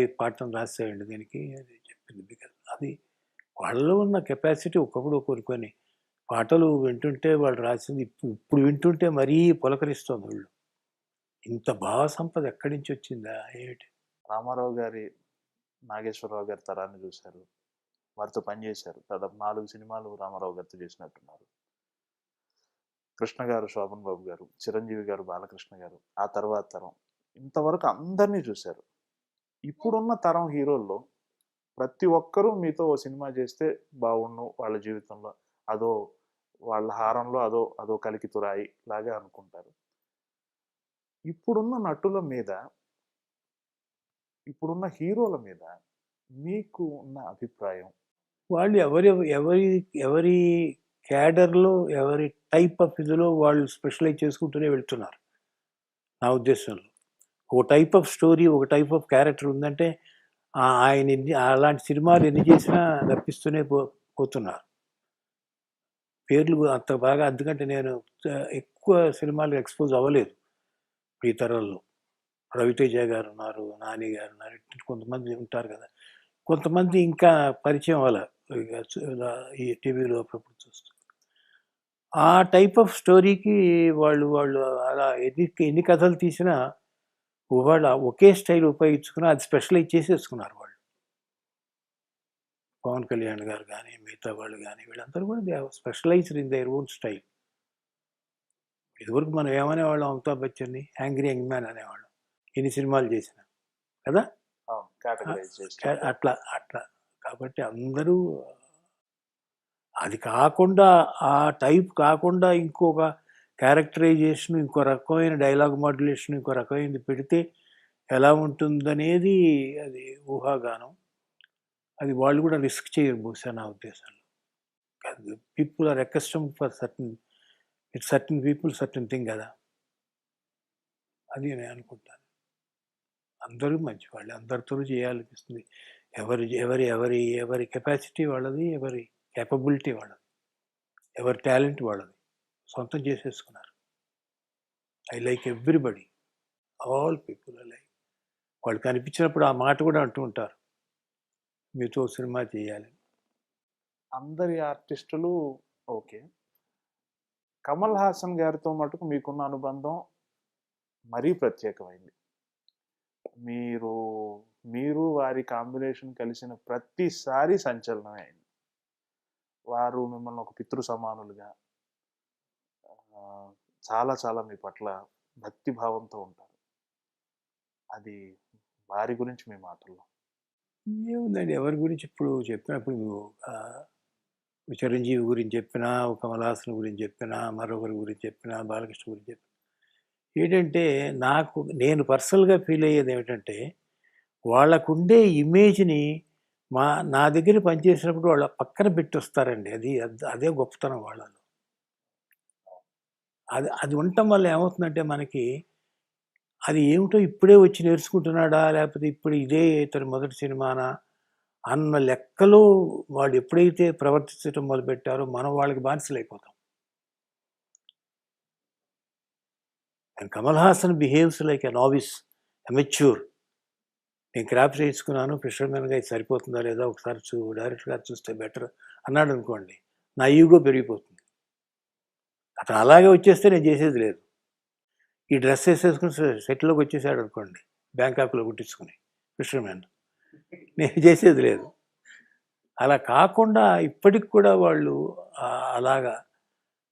ఈ పాటను రాసేయండి దీనికి అది చెప్పింది. బికాజ్ అది వాళ్ళలో ఉన్న కెపాసిటీ ఒకప్పుడు కొన్ని పాటలు వింటుంటే వాళ్ళు రాసింది ఇప్పుడు వింటుంటే మరీ పులకరిస్తోంది ఒళ్ళు. ఇంత భావ సంపద ఎక్కడి నుంచి వచ్చిందా ఏమిటి? రామారావు గారి, నాగేశ్వరరావు గారి తరాన్ని చూశారు. వారితో పనిచేశారు. దాదాపు 4 సినిమాలు రామారావు గారితో చేసినట్టున్నారు. కృష్ణ గారు, శోభన్ బాబు గారు, చిరంజీవి గారు, బాలకృష్ణ గారు, ఆ తర్వాత తరం. ఇంతవరకు అందరినీ చూశారు. ఇప్పుడున్న తరం హీరోల్లో ప్రతి ఒక్కరూ మీతో ఓ సినిమా చేస్తే బాగుండు వాళ్ళ జీవితంలో, అదో వాళ్ళ హారంలో అదో అదో కలికితురాయి లాగా అనుకుంటారు. ఇప్పుడున్న నటుల మీద, ఇప్పుడున్న హీరోల మీద మీకు ఉన్న అభిప్రాయం? వాళ్ళు ఎవరి ఎవరి ఎవరి క్యాడర్లో ఎవరి టైప్ ఆఫ్ ఇదిలో వాళ్ళు స్పెషలైజ్ చేసుకుంటూనే వెళ్తున్నారు నా ఉద్దేశంలో. ఒక టైప్ ఆఫ్ స్టోరీ, ఒక టైప్ ఆఫ్ క్యారెక్టర్ ఉందంటే ఆయన అలాంటి సినిమాలు ఎన్ని చేసినా రప్పిస్తూనే పోతున్నారు. పేర్లు అంత బాగా, ఎందుకంటే నేను ఎక్కువ సినిమాలు ఎక్స్పోజ్ అవ్వలేదు ఈ తరంలో. రవితేజ గారు ఉన్నారు, నాని గారు ఉన్నారు, కొంతమంది ఉంటారు కదా. కొంతమంది ఇంకా పరిచయం అవ్వాలి ఈ టీవీలో అప్పుడప్పుడు చూస్తూ. ఆ టైప్ ఆఫ్ స్టోరీకి వాళ్ళు వాళ్ళు అలా ఎన్ని కథలు తీసినా వాళ్ళు ఒకే స్టైల్ ఉపయోగించుకుని అది స్పెషలైజ్ చేసేసుకున్నారు వాళ్ళు. పవన్ కళ్యాణ్ గారు కానీ మిగతా వాళ్ళు కానీ వీళ్ళందరూ కూడా they specialised in their own style. ఇదివరకు మనం ఏమనేవాళ్ళం, అమితాబ్ బచ్చన్ని యాంగ్రీ యంగ్ మ్యాన్ అనేవాళ్ళం ఎన్ని సినిమాలు చేసినా కదా. అట్లా అట్లా కాబట్టి అందరూ అది కాకుండా, ఆ టైప్ కాకుండా ఇంకొక క్యారెక్టరైజేషన్, ఇంకో రకమైన డైలాగ్ మాడ్యులేషన్, ఇంకో రకమైనది పెడితే ఎలా ఉంటుందనేది అది ఊహాగానం. అది వాళ్ళు కూడా రిస్క్ చేయరు బహుశా నా ఉద్దేశంలో. People are accustom for certain people certain thing కదా. అది నేను అనుకుంటాను. అందరూ మంచివాళ్ళు, అందరితో చేయాలనిపిస్తుంది. ఎవరి ఎవరి ఎవరి ఎవరి కెపాసిటీ వాళ్ళది, ఎవరి కేపబిలిటీ వాళ్ళది, ఎవరి టాలెంట్ వాళ్ళది సొంతం చేసేసుకున్నారు. I like everybody, all people I like. వాళ్ళు కనిపించినప్పుడు ఆ మాట కూడా అంటూ ఉంటారు, మీతో సినిమా చేయాలి. అందరి ఆర్టిస్టులు ఓకే, కమల్ హాసన్ గారితో మటుకు మీకున్న అనుబంధం మరీ ప్రత్యేకమైంది. మీరు మీరు వారి కాంబినేషన్ కలిసిన ప్రతిసారి సంచలనమే అయింది. వారు మిమ్మల్ని ఒక పితృ సమానులుగా, చాలా చాలా మీ పట్ల భక్తి భావంతో ఉంటారు. అది వారి గురించి మీ మాటల్లో ఏముందండి, ఎవరి గురించి ఇప్పుడు చెప్పినప్పుడు చిరంజీవి గురించి చెప్పినా, కమల్ హాసన్ గురించి చెప్పినా, మరొకరి గురించి చెప్పినా, బాలకృష్ణ గురించి చెప్పినా, ఏంటంటే నేను పర్సనల్గా ఫీల్ అయ్యేది ఏమిటంటే, వాళ్ళకుండే ఇమేజ్ని నా దగ్గర పనిచేసినప్పుడు వాళ్ళ పక్కన పెట్టి వస్తారండి. అదే గొప్పతనం వాళ్ళలో. అది ఉండటం వల్ల ఏమవుతుందంటే మనకి అది ఏమిటో ఇప్పుడే వచ్చి నేర్చుకుంటున్నాడా, లేకపోతే ఇప్పుడు ఇదే ఇతని మొదటి సినిమానా అన్న లెక్కలో వాళ్ళు ఎప్పుడైతే ప్రవర్తించడం మొదలుపెట్టారో మనం వాళ్ళకి బానిసలైపోతాం. And Kamal Haasan behaves like a novice, amateur. నేను క్రాప్ చేయించుకున్నాను, ఫిషర్మెన్గా ఇది సరిపోతుందా లేదా ఒకసారి డైరెక్టర్ గారు చూస్తే బెటర్ అన్నాడు అనుకోండి, నా ఈగో పెరిగిపోతుంది. అతను అలాగే వచ్చేస్తే నేను చేసేది లేదు. ఈ డ్రెస్ వేసేసుకుని సెట్లోకి వచ్చేసాడు అనుకోండి, బ్యాంకాక్లో కుట్టించుకుని ఫిషర్మెన్, నేను చేసేది లేదు. అలా కాకుండా ఇప్పటికి కూడా వాళ్ళు అలాగా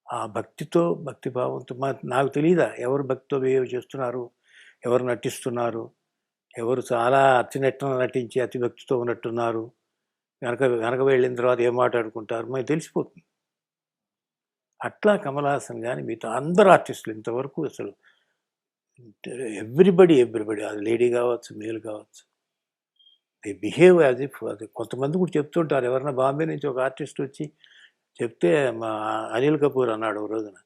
ఆ భక్తిభావంతో నాకు తెలియదా ఎవరు భక్తితో బిహేవ్ చేస్తున్నారు, ఎవరు నటిస్తున్నారు, ఎవరు చాలా నటించి అతి భక్తితో ఉన్నట్టున్నారు, వెనక వెళ్ళిన తర్వాత ఏం మాట్లాడుకుంటారు మనకి తెలిసిపోతుంది. అట్లా కమల్ హాసన్ కానీ మిగతా అందరు ఆర్టిస్టులు ఇంతవరకు అసలు ఎవ్రీబడి అది లేడీ కావచ్చు, మేల్ కావచ్చు, దే బిహేవ్ యాజ్ ఇఫ్. అది కొంతమంది కూడా చెప్తుంటారు, ఎవరైనా బాంబే నుంచి ఒక ఆర్టిస్ట్ వచ్చి చెప్తే, మా అనిల్ కపూర్ అన్నాడు ఒక రోజున,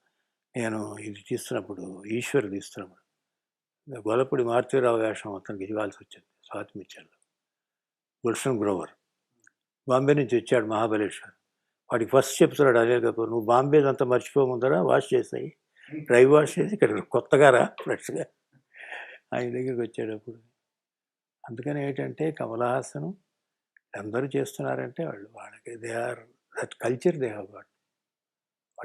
నేను ఇది తీస్తున్నప్పుడు, ఈశ్వర్ తీస్తున్నప్పుడు గొల్లపూడి మారుతీరావు వేషం అతనికి ఇవ్వాల్సి వచ్చింది స్వాతి మిచ్చర్లో. గుల్షన్ గ్రోవర్ బాంబే నుంచి వచ్చాడు మహాబలేశ్వర్. వాడికి ఫస్ట్ చెప్తున్నాడు అనిల్ కపూర్, నువ్వు బాంబేదంతా మర్చిపోముందరా, వాష్ చేసాయి, డ్రై వాష్ చేసి ఇక్కడ కొత్తగా రా ఫ్రెష్గా. ఆయన దగ్గరికి వచ్చేటప్పుడు అందుకని ఏంటంటే కమల్ హాసన్ అందరూ చేస్తున్నారంటే వాళ్ళకి they are that culture they have got.